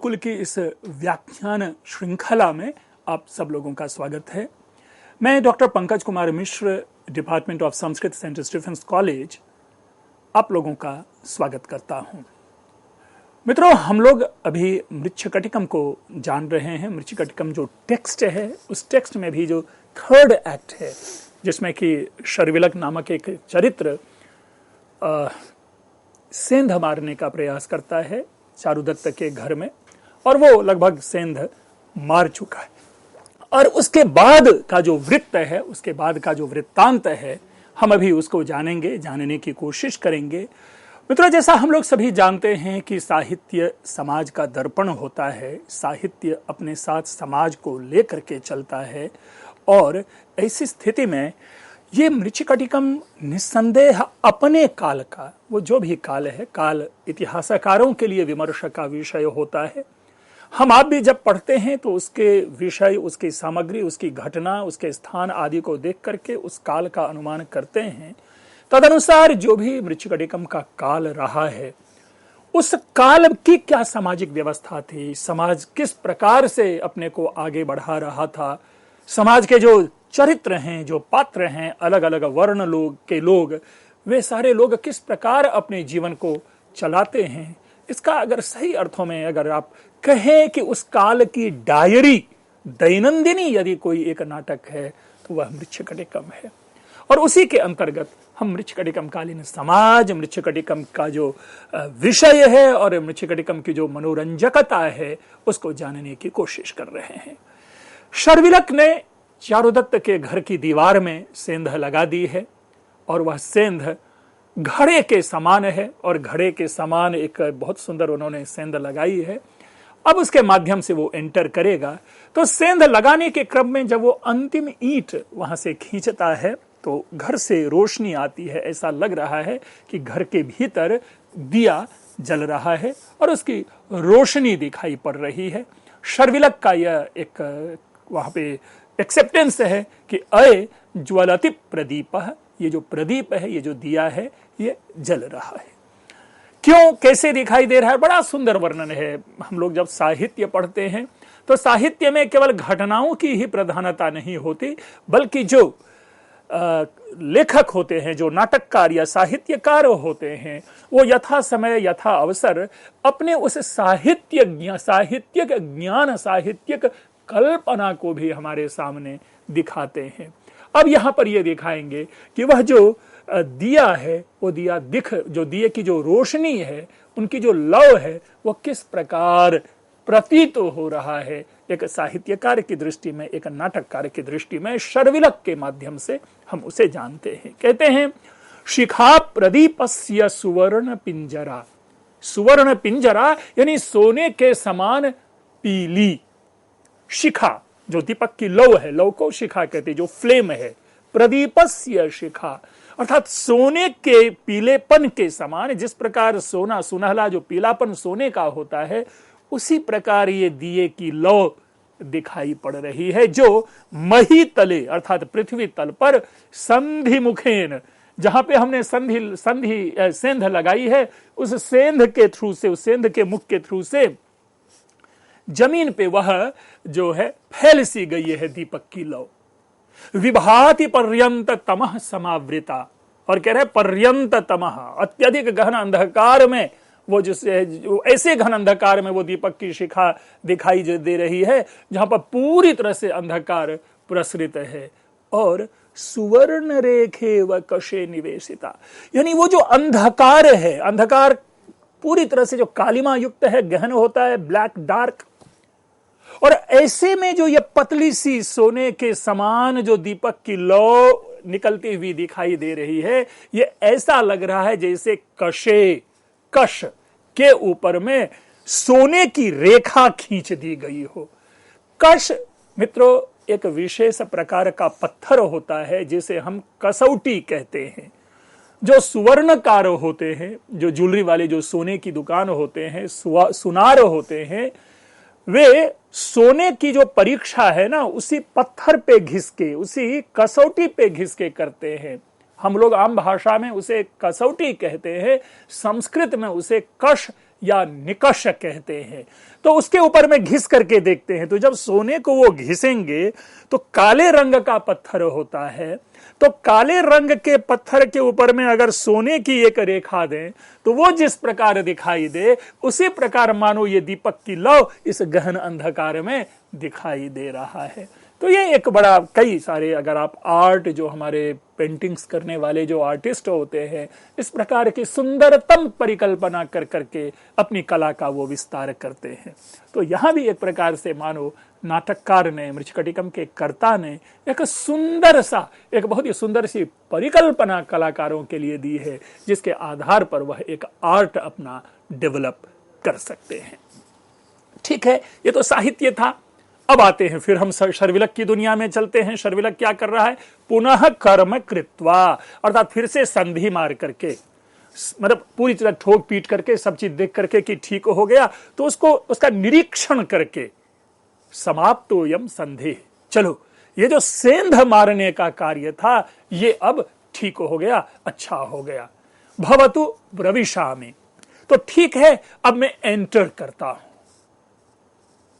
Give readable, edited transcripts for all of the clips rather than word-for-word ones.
गुरुकुल की इस व्याख्यान श्रृंखला में आप सब लोगों का स्वागत है। मैं doctor Pankaj Kumar Mishra, department of Sanskrit, Saint Stephen's College, आप लोगों का स्वागत करता हूं। मित्रों, हम लोग अभी मृच्छकटिकम को जान रहे हैं। मृच्छकटिकम जो टेक्स्ट है, उस टेक्स्ट में भी जो थर्ड एक्ट है, जिसमें कि शर्विलक नामक एक चरित्र सेंध मारने का प्रयास करता है चारुदत्त के घर में, और वो लगभग सेंध मार चुका है। और उसके बाद का जो वृत्त है, उसके बाद का जो वृत्तांत है, हम अभी उसको जानेंगे, जानने की कोशिश करेंगे। मित्रों, जैसा हम लोग सभी जानते हैं कि साहित्य समाज का दर्पण होता है। साहित्य अपने साथ समाज को लेकर के चलता है, और ऐसी स्थिति में ये मृच्छकटिकम निस्संदेह अपने काल का, वो जो भी काल है, काल इतिहासकारों के लिए विमर्श का विषय होता है। हम आप भी जब पढ़ते हैं तो उसके विषय, उसकी सामग्री, उसकी घटना, उसके स्थान आदि को देख करके उस काल का अनुमान करते हैं। तदनुसार जो भी मृच्छकटिकम का काल रहा है, उस काल की क्या सामाजिक व्यवस्था थी, समाज किस प्रकार से अपने को आगे बढ़ा रहा था, समाज के जो चरित्र हैं, जो पात्र हैं, अलग अलग वर्ण के लोग, वे सारे लोग किस प्रकार अपने जीवन को चलाते हैं, इसका अगर सही अर्थों में अगर आप कहें कि उस काल की डायरी, दैनंदिनी यदि कोई एक नाटक है तो वह मृच्छकटिकम है। और उसी के अंतर्गत हम मृच्छकटिकम कालीन समाज, मृच्छकटिकम का जो विषय है और मृच्छकटिकम की जो मनोरंजकता है, उसको जानने की कोशिश कर रहे हैं। शर्विलक ने चारुदत्त के घर की दीवार में सेंध लगा दी है, और वह सेंध घड़े के समान है, और घड़े के समान एक बहुत सुंदर उन्होंने सेंध लगाई है। अब उसके माध्यम से वो एंटर करेगा, तो सेंध लगाने के क्रम में जब वो अंतिम ईंट वहां से खींचता है तो घर से रोशनी आती है। ऐसा लग रहा है कि घर के भीतर दिया जल रहा है और उसकी रोशनी दिखाई पड़ रही है। शर्विलक का यह एक वहां पे एक्सेप्टेंस है कि अय ज्वलति प्रदीपः, ये जो प्रदीप है, ये जो दिया है, ये जल रहा है। क्यों, कैसे दिखाई दे रहा है? बड़ा सुंदर वर्णन है। हम लोग जब साहित्य पढ़ते हैं तो साहित्य में केवल घटनाओं की ही प्रधानता नहीं होती, बल्कि जो लेखक होते हैं, जो नाटककार या साहित्यकार होते हैं, वो यथा समय यथा अवसर अपने उस साहित्यिक ज्ञान, साहित्यिक कल्पना को भी हमारे सामने दिखाते हैं। अब यहां पर ये दिखाएंगे कि वह जो दिया है, वो दिया जो दिए की जो रोशनी है, उनकी जो लौ है, वो किस प्रकार प्रतीत हो रहा है एक साहित्यकार की दृष्टि में, एक नाटककार की दृष्टि में। शर्विलक के माध्यम से हम उसे जानते हैं। कहते हैं, शिखा प्रदीपस्य सुवर्ण पिंजरा। सुवर्ण पिंजरा यानी सोने के समान पीली शिखा, जो दीपक की लौ है, लौ को शिखा कहते, जो फ्लेम है। प्रदीपस्य शिखा अर्थात सोने के पीलेपन के समान, जिस प्रकार सोना सुनहला जो पीलापन सोने का होता है, उसी प्रकार ये दिए की लौ दिखाई पड़ रही है, जो मही तले अर्थात पृथ्वी तल पर संधि मुखेन, जहां पे हमने सेंध लगाई है, उस सेंध के थ्रू से, उस सेंध के मुख के थ्रू से जमीन पे वह जो है फैल सी गई है दीपक की लौ। विभाति पर्यंत तमः समावृता, और कह रहे पर्यंत तमः, अत्यधिक घन अंधकार में वो जो ऐसे घन अंधकार में वो दीपक की शिखा दिखाई दे रही है, जहां पर पूरी तरह से अंधकार प्रसरित है। और सुवर्ण रेखे व कशे निवेशिता, यानी वो जो अंधकार है, अंधकार पूरी तरह से जो कालिमा युक्त है, गहन होता है, ब्लैक डार्क, और ऐसे में जो ये पतली सी सोने के समान जो दीपक की लौ निकलती हुई दिखाई दे रही है, ये ऐसा लग रहा है जैसे कश के ऊपर में सोने की रेखा खींच दी गई हो। कश मित्रों एक विशेष प्रकार का पत्थर होता है, जिसे हम कसौटी कहते हैं। जो सुवर्णकार होते हैं, जो ज्वेलरी वाले, जो सोने की दुकान होते हैं, सुनार होते हैं, वे सोने की जो परीक्षा है ना, उसी पत्थर पे घिस के, उसी कसौटी पे घिस के करते हैं। हम लोग आम भाषा में उसे कसौटी कहते हैं, संस्कृत में उसे कश या निकष कहते हैं। तो उसके ऊपर में घिस करके देखते हैं, तो जब सोने को वो घिसेंगे तो काले रंग का पत्थर होता है, तो काले रंग के पत्थर के ऊपर में अगर सोने की एक रेखा दें तो वो जिस प्रकार दिखाई दे उसी प्रकार मानो ये दीपक की लौ इस गहन अंधकार में दिखाई दे रहा है। तो ये एक बड़ा, कई सारे अगर आप आर्ट, जो हमारे पेंटिंग्स करने वाले जो आर्टिस्ट होते हैं, इस प्रकार की सुंदरतम परिकल्पना कर करके अपनी कला का वो विस्तार करते हैं। तो यहां भी एक प्रकार से मानो नाटककार ने, मृच्छकटिकम के कर्ता ने एक सुंदर सा, एक बहुत ही सुंदर सी परिकल्पना कलाकारों के लिए दी है, जिसके आधार पर वह एक आर्ट अपना डेवलप कर सकते हैं। ठीक है, ये तो साहित्य था। अब आते हैं फिर हम शर्विलक की दुनिया में चलते हैं। शर्विलक क्या कर रहा है? पुनः कर्म कृत्वा, अर्थात फिर से संधि मार करके, मतलब पूरी तरह ठोक पीट करके सब चीज देख करके कि ठीक हो गया, तो उसको उसका निरीक्षण करके समाप्तोयम संधि, चलो ये जो सेंध मारने का कार्य था ये अब ठीक हो गया, अच्छा हो गया। भवतु प्रविशामि, तो ठीक है अब मैं एंटर करता हूं।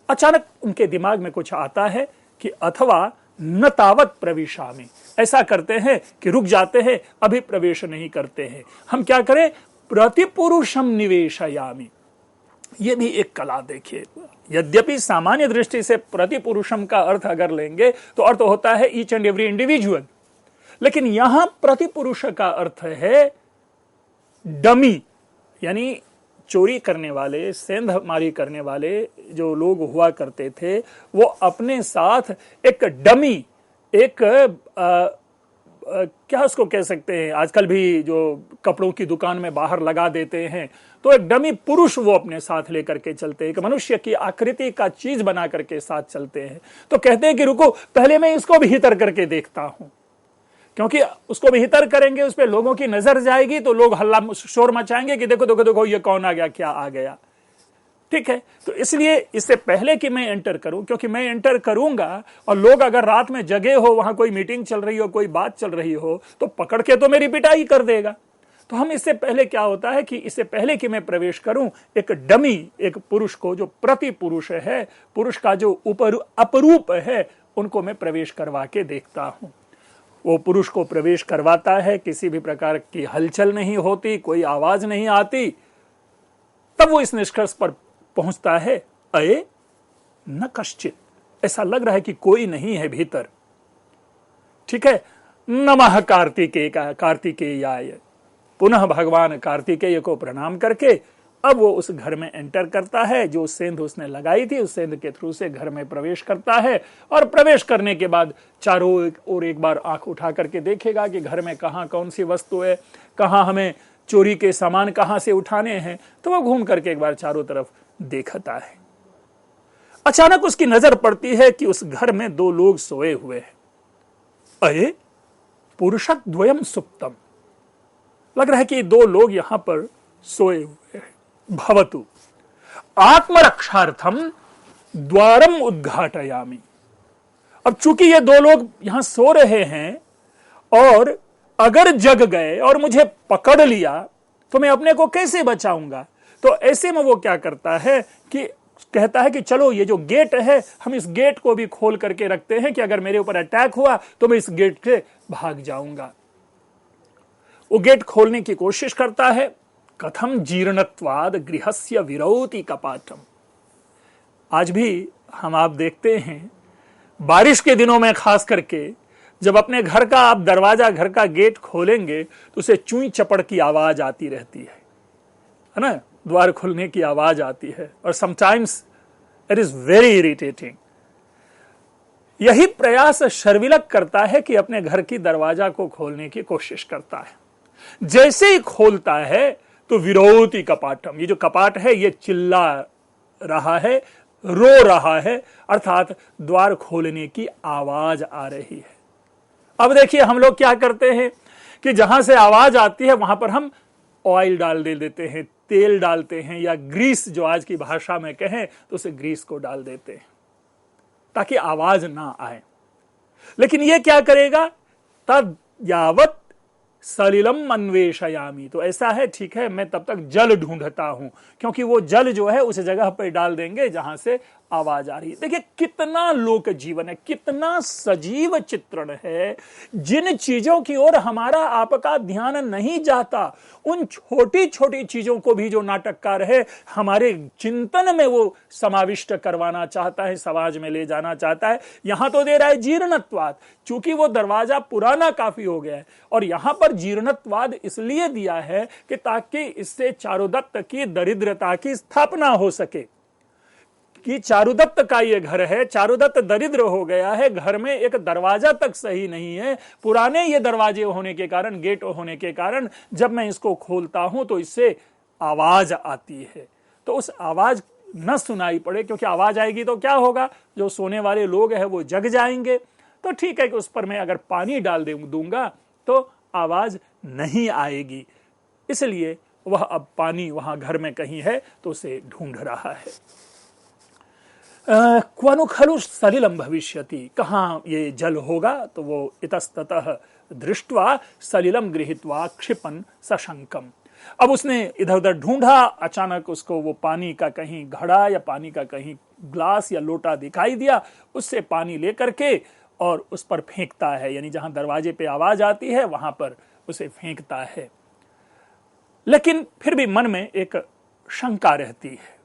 अचानक उनके दिमाग में कुछ आता है कि अथवा न तावत प्रविशामि, ऐसा करते हैं कि रुक जाते हैं, अभी प्रवेश नहीं करते हैं, हम क्या करें? प्रतिपुरुषम निवेशयामि। ये भी एक कला देखिए। यद्यपि सामान्य दृष्टि से प्रतिपुरुषम का अर्थ अगर लेंगे तो अर्थ होता है ईच एंड एवरी इंडिविजुअल, लेकिन यहां प्रतिपुरुष का अर्थ है डमी, यानी चोरी करने वाले, सेंधमारी करने वाले जो लोग हुआ करते थे, वो अपने साथ एक डमी, एक क्या उसको कह सकते हैं, आजकल भी जो कपड़ों की दुकान में बाहर लगा देते हैं, तो एक डमी पुरुष वो अपने साथ लेकर के चलते हैं, एक मनुष्य की आकृति का चीज बना करके साथ चलते हैं। तो कहते हैं कि रुको, पहले मैं इसको भीतर करके देखता हूं, क्योंकि उसको बेहतर करेंगे, उस पर लोगों की नजर जाएगी तो लोग हल्ला शोर मचाएंगे कि देखो देखो देखो ये कौन आ गया, क्या आ गया। ठीक है, तो इसलिए इससे पहले कि मैं एंटर करूं, क्योंकि मैं एंटर करूंगा और लोग अगर रात में जगे हो, वहां कोई मीटिंग चल रही हो, कोई बात चल रही हो, तो पकड़ के तो मेरी पिटाई कर देगा। तो हम इससे पहले क्या होता है कि इससे पहले कि मैं प्रवेश करूं, एक डमी, एक पुरुष को, जो प्रति पुरुष है, पुरुष का जो ऊपर अपरूप है, उनको मैं प्रवेश करवा के देखता हूं। वो पुरुष को प्रवेश करवाता है, किसी भी प्रकार की हलचल नहीं होती, कोई आवाज नहीं आती। तब वो इस निष्कर्ष पर पहुंचता है, अये न कश्चित, ऐसा लग रहा है कि कोई नहीं है भीतर। ठीक है, नमः कार्तिकेयाय, पुनः भगवान कार्तिकेय को प्रणाम करके अब वो उस घर में एंटर करता है। जो सेंध उसने लगाई थी, उस सेंध के थ्रू से घर में प्रवेश करता है, और प्रवेश करने के बाद चारों ओर एक बार आंख उठा करके देखेगा कि घर में कहां कौन सी वस्तु है, कहां हमें चोरी के सामान कहां से उठाने हैं। तो वो घूम करके एक बार चारों तरफ देखता है। अचानक उसकी नजर पड़ती है कि उस घर में दो लोग सोए हुए हैं। अये पुरुषक द्वयम सुप्तम, लग रहा है कि दो लोग यहां पर सोए हुए हैं। भवतु आत्मरक्षार्थम द्वारम उद्घाटयामि। अब चूंकि ये दो लोग यहां सो रहे हैं और अगर जग गए और मुझे पकड़ लिया तो मैं अपने को कैसे बचाऊंगा? तो ऐसे में वो क्या करता है कि कहता है कि चलो ये जो गेट है, हम इस गेट को भी खोल करके रखते हैं कि अगर मेरे ऊपर अटैक हुआ तो मैं इस गेट से भाग जाऊंगा। वो गेट खोलने की कोशिश करता है। कथम जीर्णत्वाद गृहस्य विरौति कपाटम। आज भी हम आप देखते हैं बारिश के दिनों में खास करके, जब अपने घर का आप दरवाजा, घर का गेट खोलेंगे तो उसे चुई चपड़ की आवाज आती रहती है ना, द्वार खुलने की आवाज आती है, और sometimes it is very irritating. यही प्रयास शर्विलक करता है कि अपने घर की दरवाजा को खोलने की कोशिश करता है। जैसे ही खोलता है तो विरोति कपाटम, ये जो कपाट है ये चिल्ला रहा है, रो रहा है, अर्थात द्वार खोलने की आवाज आ रही है। अब देखिए हम लोग क्या करते हैं कि जहां से आवाज आती है वहां पर हम ऑयल डाल देते हैं, तेल डालते हैं, या ग्रीस जो आज की भाषा में कहें तो उसे ग्रीस को डाल देते हैं ताकि आवाज ना आए। लेकिन ये क्या करेगा? तद यावत सलिलम अन्वेषयामी, तो ऐसा है, ठीक है, मैं तब तक जल ढूंढता हूं, क्योंकि वो जल जो है उस जगह पर डाल देंगे जहां से आवाज आ रही है। देखिए कितना लोक जीवन है, कितना सजीव चित्रण है। जिन चीजों की ओर हमारा आपका ध्यान नहीं जाता, उन छोटी छोटी चीजों को भी जो नाटककार है हमारे चिंतन में वो समाविष्ट करवाना चाहता है, समाज में ले जाना चाहता है। यहां तो दे रहा है जीर्णत्वाद, चूंकि वो दरवाजा पुराना काफी हो गया है, और यहां पर जीर्णत्वाद इसलिए दिया है कि ताकि इससे चारुदत्त की दरिद्रता की स्थापना हो सके कि चारुदत्त का ये घर है, चारुदत्त दरिद्र हो गया है, घर में एक दरवाजा तक सही नहीं है, पुराने ये दरवाजे होने के कारण, गेट होने के कारण जब मैं इसको खोलता हूं तो इससे आवाज आती है, तो उस आवाज न सुनाई पड़े, क्योंकि आवाज आएगी तो क्या होगा, जो सोने वाले लोग हैं वो जग जाएंगे। तो ठीक है कि उस पर मैं अगर पानी डाल दूंगा तो आवाज नहीं आएगी, इसलिए वह अब पानी वहां घर में कहीं है तो उसे ढूंढ रहा है। क्वनु खलु सलिलम भविष्यति, कहाँ ये जल होगा, तो वो इतस्ततः दृष्ट्वा सलिलम गृहीत्वा क्षिपन सशंकम। अब उसने इधर उधर ढूंढा, अचानक उसको वो पानी का कहीं घड़ा या पानी का कहीं ग्लास या लोटा दिखाई दिया, उससे पानी लेकर के और उस पर फेंकता है, यानी जहां दरवाजे पे आवाज आती है वहां पर उसे फेंकता है। लेकिन फिर भी मन में एक शंका रहती है,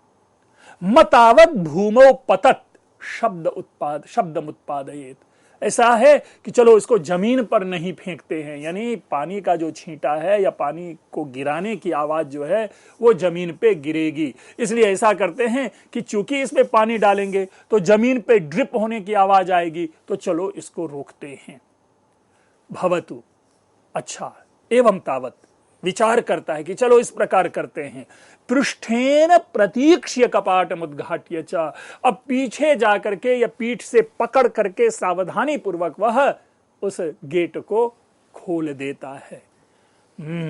मतावत भूमौ पतत शब्दम उत्पादयेत, ऐसा है कि चलो इसको जमीन पर नहीं फेंकते हैं, यानी पानी का जो छींटा है या पानी को गिराने की आवाज जो है वो जमीन पे गिरेगी, इसलिए ऐसा करते हैं कि चूंकि इसमें पानी डालेंगे तो जमीन पे ड्रिप होने की आवाज आएगी, तो चलो इसको रोकते हैं। भवतु, अच्छा, एवं तावत, विचार करता है कि चलो इस प्रकार करते हैं। पृष्ठेन प्रतीक्ष्य कपाटम उद्घाट्य च, अब पीछे जाकर के या पीठ से पकड़ करके सावधानी पूर्वक वह उस गेट को खोल देता है।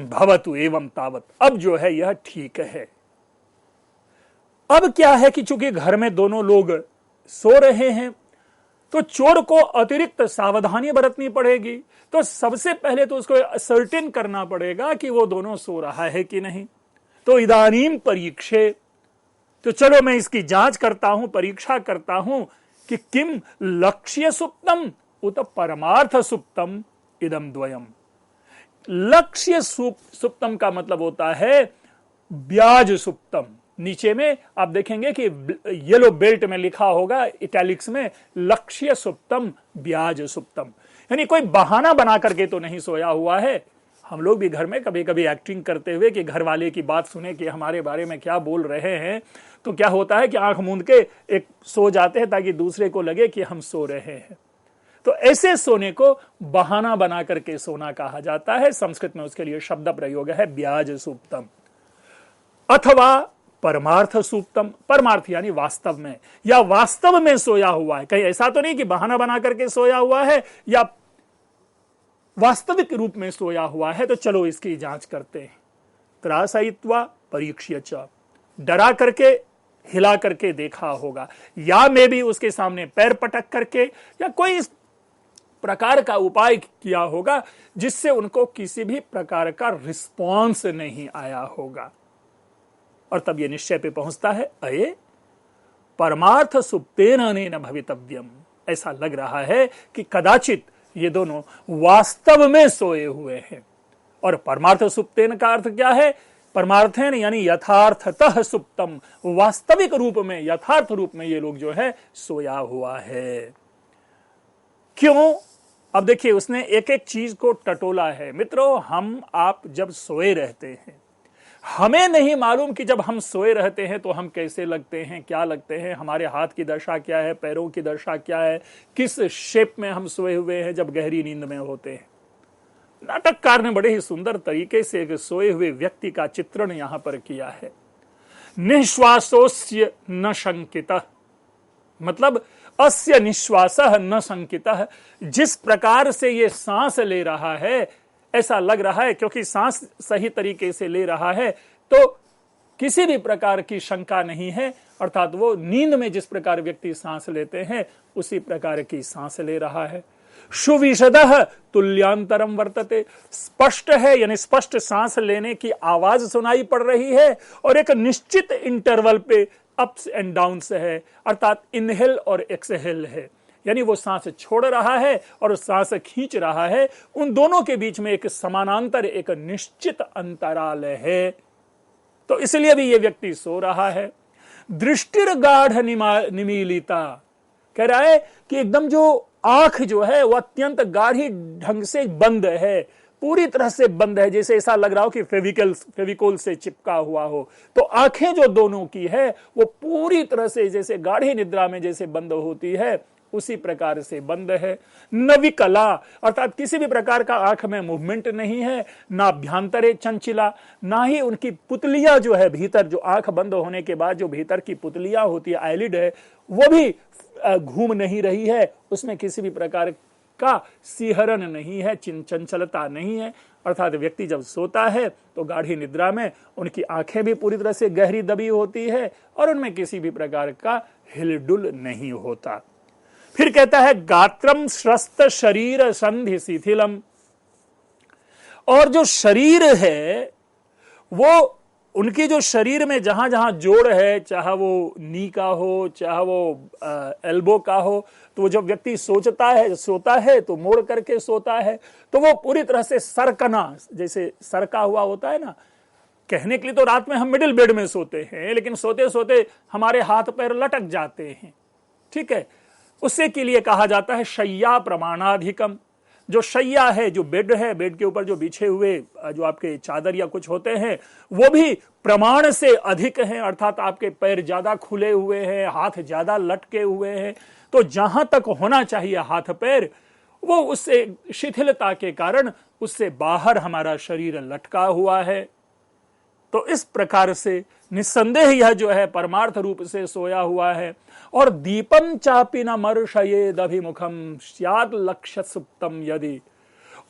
भवतु एवं तावत, अब जो है यह ठीक है। अब क्या है कि चूंकि घर में दोनों लोग सो रहे हैं तो चोर को अतिरिक्त सावधानी बरतनी पड़ेगी, तो सबसे पहले तो उसको सर्टेन करना पड़ेगा कि वो दोनों सो रहा है कि नहीं। तो इदानीम परीक्षे, तो चलो मैं इसकी जांच करता हूं, परीक्षा करता हूं कि किम लक्ष्य सुप्तम उत परमार्थ सुप्तम इदम द्वयम। लक्ष्य सुप्तम का मतलब होता है ब्याज सुप्तम। नीचे में आप देखेंगे कि येलो बेल्ट में लिखा होगा इटैलिक्स में, लक्ष्य सुप्तम ब्याज सुप्तम, यानी कोई बहाना बना करके तो नहीं सोया हुआ है। हम लोग भी घर में कभी कभी एक्टिंग करते हुए कि घर वाले की बात सुने कि हमारे बारे में क्या बोल रहे हैं, तो क्या होता है कि आंख मूंद के एक सो जाते हैं ताकि दूसरे को लगे कि हम सो रहे हैं। तो ऐसे सोने को बहाना बना करके सोना कहा जाता है। संस्कृत में उसके लिए शब्द प्रयोग है ब्याज सुप्तम। अथवा परमार्थ सुप्तम, परमार्थ यानी वास्तव में, या वास्तव में सोया हुआ है, कहीं ऐसा तो नहीं कि बहाना बना करके सोया हुआ है या वास्तविक रूप में सोया हुआ है। तो चलो इसकी जांच करते हैं। त्रासयित्वा परीक्ष्य च, डरा करके हिला करके देखा होगा, या में भी उसके सामने पैर पटक करके या कोई इस प्रकार का उपाय किया होगा जिससे उनको किसी भी प्रकार का रिस्पॉन्स नहीं आया होगा। और तब ये निश्चय पे पहुंचता है, अये परमार्थ सुप्तेन अनेन भवितव्यम, ऐसा लग रहा है कि कदाचित ये दोनों वास्तव में सोए हुए हैं। और परमार्थ सुप्तेन का अर्थ क्या है, परमार्थेन यानी यथार्थतः सुप्तम, वास्तविक रूप में, यथार्थ रूप में ये लोग जो है सोया हुआ है। क्यों? अब देखिए उसने एक एक चीज को टटोला है। मित्रों, हम आप जब सोए रहते हैं, हमें नहीं मालूम कि जब हम सोए रहते हैं तो हम कैसे लगते हैं, क्या लगते हैं, हमारे हाथ की दशा क्या है, पैरों की दशा क्या है, किस शेप में हम सोए हुए हैं जब गहरी नींद में होते हैं। नाटककार ने बड़े ही सुंदर तरीके से एक सोए हुए व्यक्ति का चित्रण यहां पर किया है। निश्वासोस्य न शंकितः, मतलब अस्य निश्वासः न शंकितः, जिस प्रकार से ये सांस ले रहा है ऐसा लग रहा है, क्योंकि सांस सही तरीके से ले रहा है तो किसी भी प्रकार की शंका नहीं है, अर्थात वो नींद में जिस प्रकार व्यक्ति सांस लेते हैं उसी प्रकार की सांस ले रहा है। सुविशदः तुल्यांतरम वर्तते, स्पष्ट है यानी स्पष्ट सांस लेने की आवाज सुनाई पड़ रही है और एक निश्चित इंटरवल पे अप्स एंड डाउन्स है, अर्थात इनहेल और एक्सहेल है, यानी वो सांस छोड़ रहा है और सांस खींच रहा है, उन दोनों के बीच में एक समानांतर एक निश्चित अंतराल है। तो इसलिए भी ये व्यक्ति सो रहा है। दृष्टिर गाढ़ निमीलिता, कह रहा है कि एकदम जो आंख जो है वो अत्यंत गाढ़ी ढंग से बंद है, पूरी तरह से बंद है, जैसे ऐसा लग रहा हो कि फेविकोल से चिपका हुआ हो। तो आंखें जो दोनों की है वो पूरी तरह से जैसे गाढ़ी निद्रा में जैसे बंद होती है उसी प्रकार से बंद है। न विकला, अर्थात किसी भी प्रकार का आंख में मूवमेंट नहीं है, ना अभ्यांतरे चंचला, ना ही उनकी पुतलियां जो है भीतर, जो आंख बंद होने के बाद जो भीतर की पुतलियां होती है, आईलिड है, वो भी घूम नहीं रही है, उसमें किसी भी प्रकार का सिहरन नहीं है, चंचलता नहीं है। अर्थात व्यक्ति जब सोता है तो गाढ़ी निद्रा में उनकी आंखें भी पूरी तरह से गहरी दबी होती है और उनमें किसी भी प्रकार का हिलडुल नहीं होता। फिर कहता है गात्रम श्रस्त शरीर संधि शिथिलम, और जो शरीर है वो उनकी जो शरीर में जहां जहां जोड़ है, चाहे वो नी का हो चाहे वो एल्बो का हो, तो वो जब व्यक्ति सोता है तो मोड़ करके सोता है, तो वो पूरी तरह से सरकना, जैसे सरका हुआ होता है ना। कहने के लिए तो रात में हम मिडिल बेड में सोते हैं, लेकिन सोते सोते हमारे हाथ पैर लटक जाते हैं, ठीक है। उससे के लिए कहा जाता है शय्या प्रमाणाधिकम। जो शैया है, जो बेड है, बेड के ऊपर जो बिछे हुए जो आपके चादर या कुछ होते हैं वो भी प्रमाण से अधिक हैं, अर्थात आपके पैर ज्यादा खुले हुए हैं, हाथ ज्यादा लटके हुए हैं, तो जहां तक होना चाहिए हाथ पैर वो उससे शिथिलता के कारण उससे बाहर हमारा शरीर लटका हुआ है। तो इस प्रकार से निस्संदेह यह जो है परमार्थ रूप से सोया हुआ है। और दीपम चापि न मर्शयेद अभिमुखम स्यात् लक्ष्य सुप्तम यदि,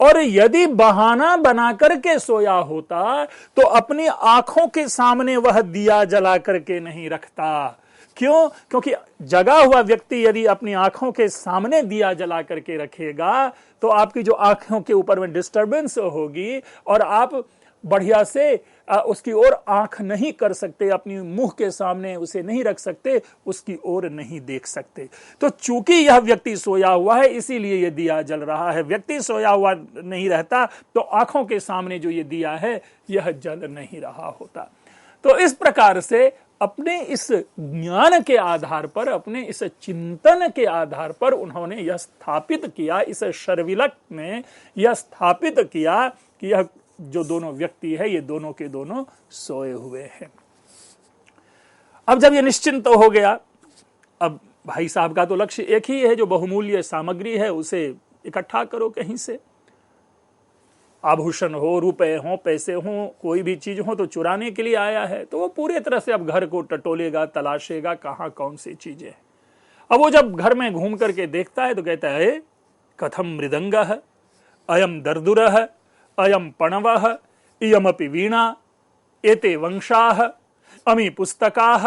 और यदि बहाना बना करके सोया होता तो अपनी आंखों के सामने वह दिया जला करके नहीं रखता। क्यों? क्योंकि जगा हुआ व्यक्ति यदि अपनी आंखों के सामने दिया जला करके रखेगा तो आपकी जो आंखों के ऊपर में डिस्टर्बेंस होगी और आप बढ़िया से उसकी ओर आंख नहीं कर सकते, अपनी मुंह के सामने उसे नहीं रख सकते, उसकी ओर नहीं देख सकते। तो चूंकि यह व्यक्ति सोया हुआ है इसीलिए यह दिया जल रहा है। व्यक्ति सोया हुआ नहीं रहता तो आंखों के सामने जो ये दिया है यह जल नहीं रहा होता। तो इस प्रकार से अपने इस ज्ञान के आधार पर, अपने इस चिंतन के आधार पर उन्होंने यह स्थापित किया, इस शर्विलक ने यह स्थापित किया कि यह जो दोनों व्यक्ति है ये दोनों के दोनों सोए हुए हैं। अब जब ये निश्चिंत हो गया, अब भाई साहब का तो लक्ष्य एक ही है, जो बहुमूल्य सामग्री है उसे इकट्ठा करो कहीं से, आभूषण हो, रुपए हो, पैसे हो, कोई भी चीज हो तो चुराने के लिए आया है। तो वो पूरे तरह से अब घर को टटोलेगा, तलाशेगा कहां कौन सी चीजें हैं। अब वो जब घर में घूम करके देखता है तो कहता है कथम मृदंगः अयम दर्दुरः अयम पणवः इयमपि वीणा एते वंशाः अमी पुस्तकाः।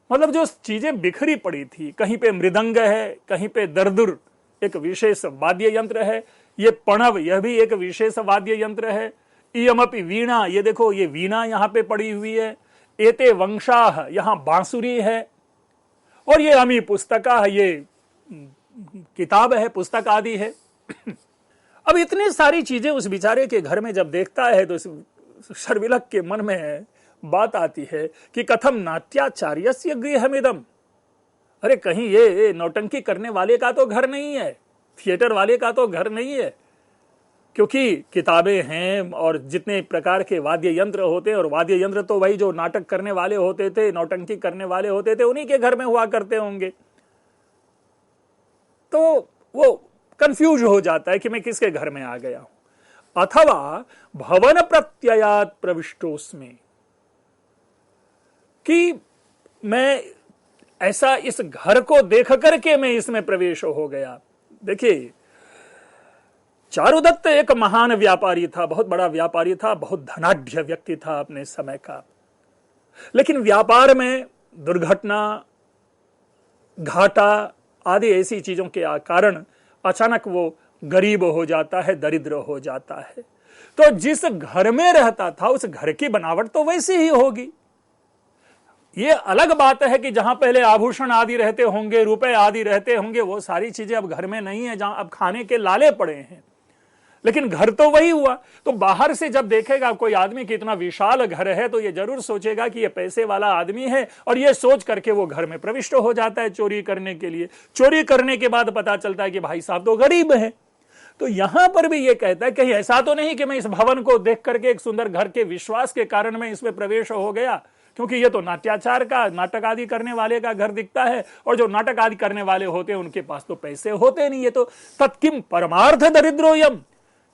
मतलब जो चीजें बिखरी पड़ी थी, कहीं पे मृदंग है, कहीं पे दर्दुर एक विशेष वाद्य यंत्र है, ये पणव यह भी एक विशेष वाद्य यंत्र है, इयमपि वीणा ये देखो ये वीणा यहां पे पड़ी हुई है, एते वंशाः यहां बांसुरी है, और ये अमी पुस्तकाः ये किताब है, पुस्तक आदि है। अब इतनी सारी चीजें उस बेचारे के घर में जब देखता है तो शर्विलक के मन में बात आती है कि कथम नाट्याचार्यस्य गृहमिदम्। अरे कहीं ये नौटंकी करने वाले का तो घर नहीं है, थिएटर वाले का तो घर नहीं है, क्योंकि किताबें हैं और जितने प्रकार के वाद्य यंत्र होते हैं, और वाद्य यंत्र तो वही जो नाटक करने वाले होते थे, नौटंकी करने वाले होते थे, उन्हीं के घर में हुआ करते होंगे। तो वो कंफ्यूज हो जाता है कि मैं किसके घर में आ गया हूं। अथवा भवन प्रत्ययात प्रविष्टोस्मि, कि मैं ऐसा इस घर को देख करके मैं इसमें प्रवेश हो गया। देखिए चारुदत्त एक महान व्यापारी था, बहुत बड़ा व्यापारी था, बहुत धनाढ्य व्यक्ति था अपने समय का, लेकिन व्यापार में दुर्घटना, घाटा आदि ऐसी चीजों के कारण अचानक वो गरीब हो जाता है, दरिद्र हो जाता है। तो जिस घर में रहता था उस घर की बनावट तो वैसी ही होगी। ये अलग बात है कि जहां पहले आभूषण आदि रहते होंगे, रुपए आदि रहते होंगे, वो सारी चीजें अब घर में नहीं है, जहां अब खाने के लाले पड़े हैं, लेकिन घर तो वही हुआ। तो बाहर से जब देखेगा कोई आदमी कि इतना विशाल घर है तो ये जरूर सोचेगा कि ये पैसे वाला आदमी है, और ये सोच करके वो घर में प्रविष्ट हो जाता है चोरी करने के लिए। चोरी करने के बाद पता चलता है कि भाई साहब तो गरीब है। तो यहां पर भी ये कहता है कहीं ऐसा तो नहीं कि मैं इस भवन को देख करके एक सुंदर घर के विश्वास के कारण मैं इसमें प्रवेश हो गया, क्योंकि ये तो नाट्याचार का, नाटक आदि करने वाले का घर दिखता है, और जो नाटक आदि करने वाले होते हैं उनके पास तो पैसे होते नहीं। ये तो तत्किम परमार्थ दरिद्रोयम,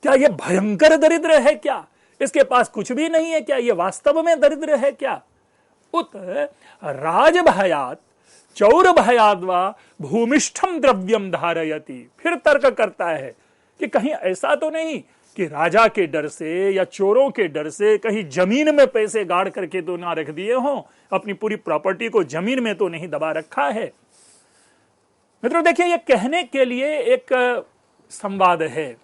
क्या ये भयंकर दरिद्र है क्या? इसके पास कुछ भी नहीं है क्या? ये वास्तव में दरिद्र है क्या? उत राज भयात चौर भयाद वा भूमिष्ठम द्रव्यम धारयति। फिर तर्क करता है कि कहीं ऐसा तो नहीं कि राजा के डर से या चोरों के डर से कहीं जमीन में पैसे गाड़ करके तो ना रख दिए हों, अपनी पूरी प्रॉपर्टी को जमीन में तो नहीं दबा रखा है। मित्रों देखिए, ये कहने के लिए एक संवाद है,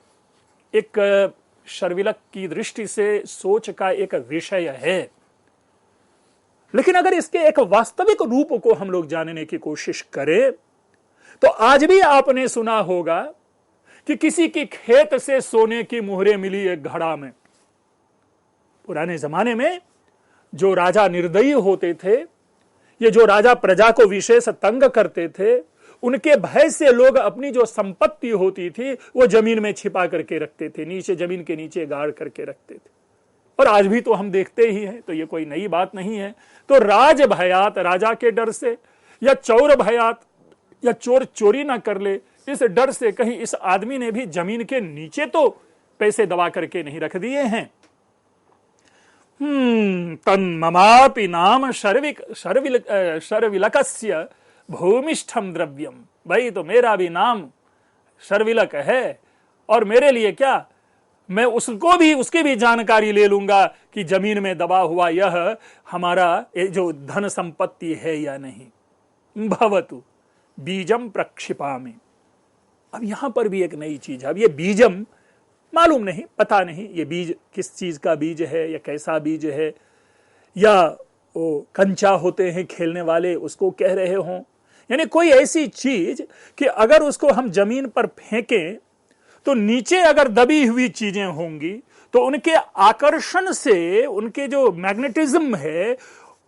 एक शर्विलक की दृष्टि से सोच का एक विषय है, लेकिन अगर इसके एक वास्तविक रूप को हम लोग जानने की कोशिश करें तो आज भी आपने सुना होगा कि किसी की खेत से सोने की मुहरें मिली एक घड़ा में। पुराने जमाने में जो राजा निर्दयी होते थे, ये जो राजा प्रजा को विशेष तंग करते थे, उनके भय से लोग अपनी जो संपत्ति होती थी वो जमीन में छिपा करके रखते थे, नीचे जमीन के नीचे गाड़ करके रखते थे, और आज भी तो हम देखते ही हैं। तो ये कोई नई बात नहीं है। तो राज भयात, राजा के डर से, या चौर भयात, या चोर चोरी ना कर ले, इस डर से कहीं इस आदमी ने भी जमीन के नीचे तो पैसे दबा करके नहीं रख दिए हैं। तन्ममापि नाम शर्विलकस्य भूमिष्ठम द्रव्यम। भाई तो मेरा भी नाम शर्विलक है, और मेरे लिए क्या, मैं उसको भी, उसकी भी जानकारी ले लूंगा कि जमीन में दबा हुआ यह हमारा जो धन संपत्ति है या नहीं। भवतु बीजम प्रक्षिपामि। अब यहां पर भी एक नई चीज है। अब ये बीजम मालूम नहीं, पता नहीं ये बीज किस चीज का बीज है, या कैसा बीज है, या वो कंचा होते हैं खेलने वाले उसको कह रहे हों, यानी कोई ऐसी चीज कि अगर उसको हम जमीन पर फेंकें तो नीचे अगर दबी हुई चीजें होंगी तो उनके आकर्षण से, उनके जो मैग्नेटिज्म है,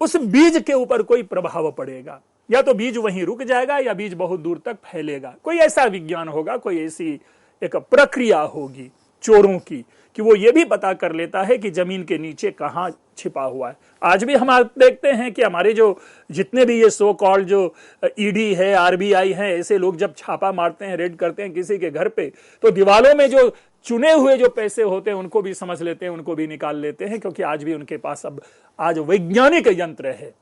उस बीज के ऊपर कोई प्रभाव पड़ेगा, या तो बीज वहीं रुक जाएगा या बीज बहुत दूर तक फैलेगा। कोई ऐसा विज्ञान होगा, कोई ऐसी एक प्रक्रिया होगी चोरों की कि वो ये भी पता कर लेता है कि जमीन के नीचे कहां छिपा हुआ है। आज भी हम देखते हैं कि हमारे जो जितने भी ये सो कॉल्ड जो ईडी है, आरबीआई है, ऐसे लोग जब छापा मारते हैं, रेड करते हैं किसी के घर पे, तो दीवालों में जो चुने हुए जो पैसे होते हैं उनको भी समझ लेते हैं, उनको भी निकाल लेते हैं, क्योंकि आज भी उनके पास अब आज वैज्ञानिक यंत्र है।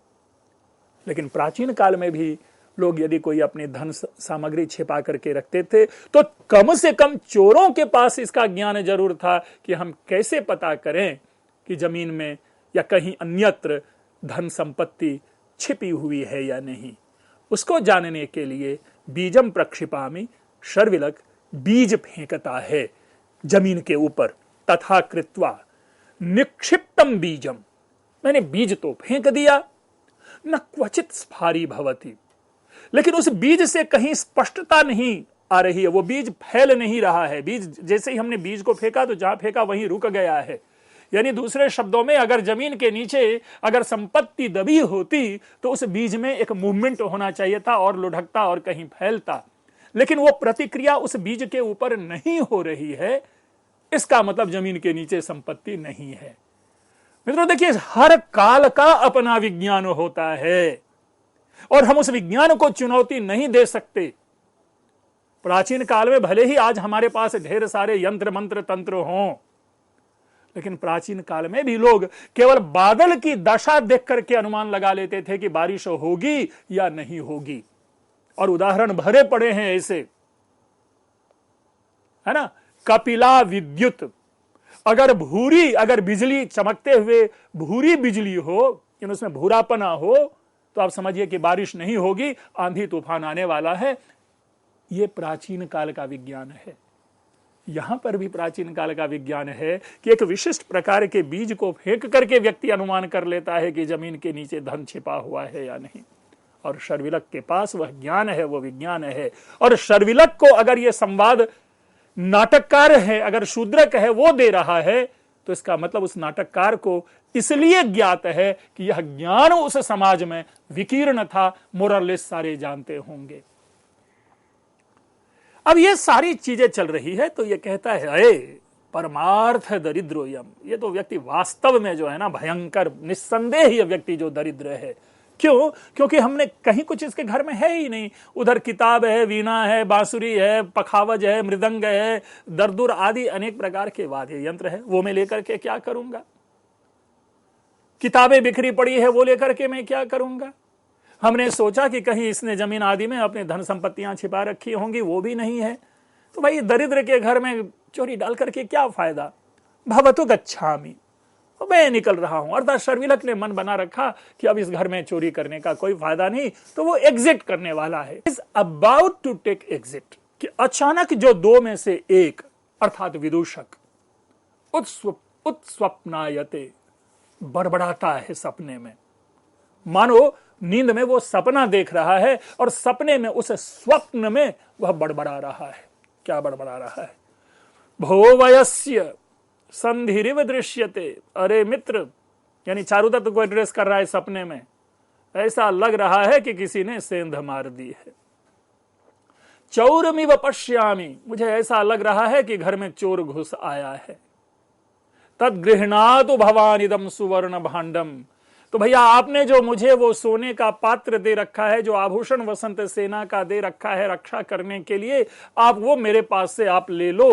लेकिन प्राचीन काल में भी लोग यदि कोई अपनी धन सामग्री छिपा करके रखते थे तो कम से कम चोरों के पास इसका ज्ञान जरूर था कि हम कैसे पता करें कि जमीन में या कहीं अन्यत्र धन संपत्ति छिपी हुई है या नहीं। उसको जानने के लिए बीजम प्रक्षिपामि, शर्विलक बीज फेंकता है जमीन के ऊपर। तथा कृत्वा निक्षिप्तम बीजम, मैंने बीज तो फेंक दिया, न क्वचित स्फारी भवति, लेकिन उस बीज से कहीं स्पष्टता नहीं आ रही है, वो बीज फैल नहीं रहा है। बीज जैसे ही हमने बीज को फेंका तो जहां फेंका वहीं रुक गया है। यानी दूसरे शब्दों में, अगर जमीन के नीचे अगर संपत्ति दबी होती तो उस बीज में एक मूवमेंट होना चाहिए था, और लुढ़कता और कहीं फैलता, लेकिन वो प्रतिक्रिया उस बीज के ऊपर नहीं हो रही है। इसका मतलब जमीन के नीचे संपत्ति नहीं है। मित्रों देखिए, हर काल का अपना विज्ञान होता है और हम उस विज्ञान को चुनौती नहीं दे सकते। प्राचीन काल में भले ही आज हमारे पास ढेर सारे यंत्र मंत्र तंत्र हों, लेकिन प्राचीन काल में भी लोग केवल बादल की दशा देख करके अनुमान लगा लेते थे कि बारिश होगी या नहीं होगी, और उदाहरण भरे पड़े हैं ऐसे, है ना। कपिला विद्युत, अगर बिजली चमकते हुए भूरी बिजली हो, उसमें भूरापना हो, तो आप समझिए कि बारिश नहीं होगी, आंधी तूफान आने वाला है। ये प्राचीन काल का विज्ञान है। यहां पर भी प्राचीन काल का विज्ञान है कि एक विशिष्ट प्रकार के बीज को फेंक करके व्यक्ति अनुमान कर लेता है कि जमीन के नीचे धन छिपा हुआ है या नहीं। और शर्विलक के पास वह ज्ञान है, वो विज्ञान है। और शर्विलक को अगर यह संवाद नाटककार है, अगर शूद्रक है, वो दे रहा है, तो इसका मतलब उस नाटककार को इसलिए ज्ञात है कि यह ज्ञान उस समाज में विकीर्ण था, मोरलेस सारे जानते होंगे। अब ये सारी चीजें चल रही है तो ये कहता है अरे परमार्थ दरिद्रोयम, ये तो व्यक्ति वास्तव में जो है ना भयंकर, निस्संदेह ये व्यक्ति जो दरिद्र है। क्यों? क्योंकि हमने कहीं कुछ इसके घर में है ही नहीं। उधर किताब है, वीणा है, बांसुरी है, पखावज है, मृदंग है, दरदुर आदि अनेक प्रकार के वाद्य यंत्र है। वो मैं लेकर के क्या करूंगा? किताबें बिखरी पड़ी है, वो लेकर के मैं क्या करूंगा? हमने सोचा कि कहीं इसने जमीन आदि में अपने धन संपत्तियां छिपा रखी होंगी, वो भी नहीं है। तो भाई दरिद्र के घर में चोरी डाल करके क्या फायदा? भवतु गच्छामि, मैं निकल रहा हूं। अर्थात शर्विलक ने मन बना रखा कि अब इस घर में चोरी करने का कोई फायदा नहीं, तो वो एग्जिट करने वाला है। Is about to take exit कि अचानक जो दो में से एक अर्थात विदूषक उत्स्वप्नायते, बड़बड़ाता है सपने में। मानो नींद में वो सपना देख रहा है और सपने में, उस स्वप्न में वह बड़बड़ा रहा है। क्या बड़बड़ा रहा है? भो वयस्य संधिरिव दृश्यते, अरे मित्र, यानी चारुदत्त को एड्रेस कर रहा है सपने में। ऐसा लग रहा है कि किसी ने सेंध मार दी है। चौरमिव पश्यामि, मुझे ऐसा लग रहा है कि घर में चोर घुस आया है। तद गृह्णातु भवान इदम सुवर्ण भांडम, तो भैया आपने जो मुझे वो सोने का पात्र दे रखा है, जो आभूषण वसंत सेना का दे रखा है रक्षा करने के लिए, आप वो मेरे पास से आप ले लो,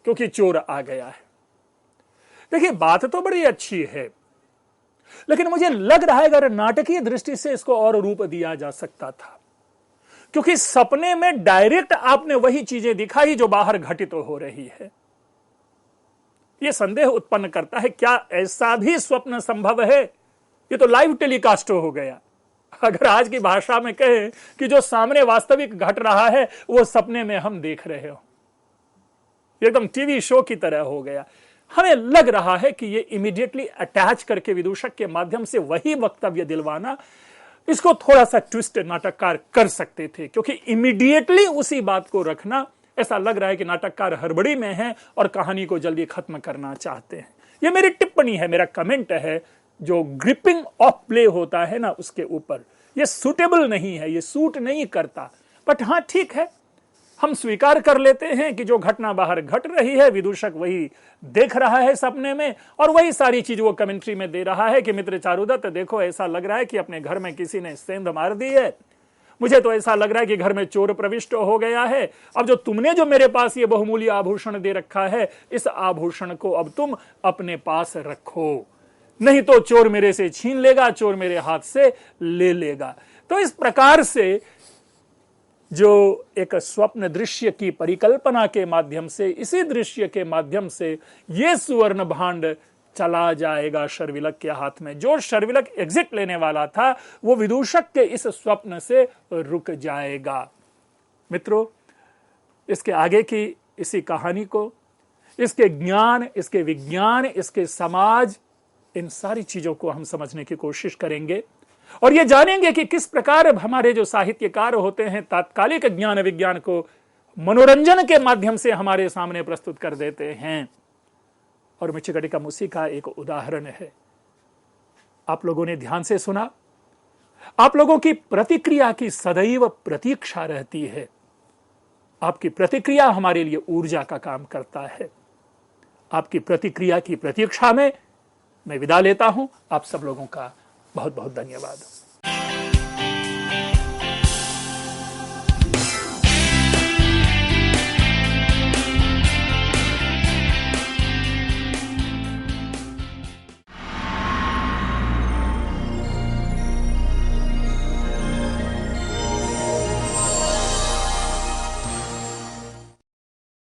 क्योंकि चोर आ गया है। देखिए बात तो बड़ी अच्छी है, लेकिन मुझे लग रहा है अगर नाटकीय दृष्टि से इसको और रूप दिया जा सकता था, क्योंकि सपने में डायरेक्ट आपने वही चीजें दिखाई जो बाहर घटित हो रही है। यह संदेह उत्पन्न करता है क्या ऐसा भी स्वप्न संभव है? ये तो लाइव टेलीकास्ट हो गया। अगर आज की भाषा में कहें कि जो सामने वास्तविक घट रहा है वो सपने में हम देख रहे हो, एकदम टीवी शो की तरह हो गया। हमें लग रहा है कि ये इमीडिएटली अटैच करके विदूषक के माध्यम से वही वक्तव्य दिलवाना, इसको थोड़ा सा ट्विस्ट नाटककार कर सकते थे, क्योंकि इमीडिएटली उसी बात को रखना, ऐसा लग रहा है कि नाटककार हड़बड़ी में है और कहानी को जल्दी खत्म करना चाहते हैं। ये मेरी टिप्पणी है, मेरा कमेंट है। जो ग्रिपिंग ऑफ प्ले होता है ना, उसके ऊपर ये सूटेबल नहीं है, ये सूट नहीं करता। बट हाँ ठीक है, हम स्वीकार कर लेते हैं कि जो घटना बाहर घट रही है, विदूषक वही देख रहा है सपने में, और वही सारी चीज वो कमेंट्री में दे रहा है कि मित्र चारुदत्त देखो, ऐसा लग रहा है कि अपने घर में किसी ने सेंध मार दी है। मुझे तो ऐसा लग रहा है कि घर में चोर प्रविष्ट हो गया है। अब जो तुमने जो मेरे पास ये बहुमूल्य आभूषण दे रखा है, इस आभूषण को अब तुम अपने पास रखो, नहीं तो चोर मेरे से छीन लेगा, चोर मेरे हाथ से ले लेगा। तो इस प्रकार से जो एक स्वप्न दृश्य की परिकल्पना के माध्यम से, इसी दृश्य के माध्यम से ये सुवर्ण भांड चला जाएगा शर्विलक के हाथ में। जो शर्विलक एग्जिट लेने वाला था वो विदूषक के इस स्वप्न से रुक जाएगा। मित्रों, इसके आगे की इसी कहानी को, इसके ज्ञान, इसके विज्ञान, इसके समाज, इन सारी चीजों को हम समझने की कोशिश करेंगे और ये जानेंगे कि किस प्रकार हमारे जो साहित्यकार होते हैं तात्कालिक ज्ञान विज्ञान को मनोरंजन के माध्यम से हमारे सामने प्रस्तुत कर देते हैं। और मृच्छकटिकम उसी का एक उदाहरण है। आप लोगों ने ध्यान से सुना, आप लोगों की प्रतिक्रिया की सदैव प्रतीक्षा रहती है। आपकी प्रतिक्रिया हमारे लिए ऊर्जा का काम करता है। आपकी प्रतिक्रिया की प्रतीक्षा में मैं विदा लेता हूं। आप सब लोगों का बहुत बहुत धन्यवाद।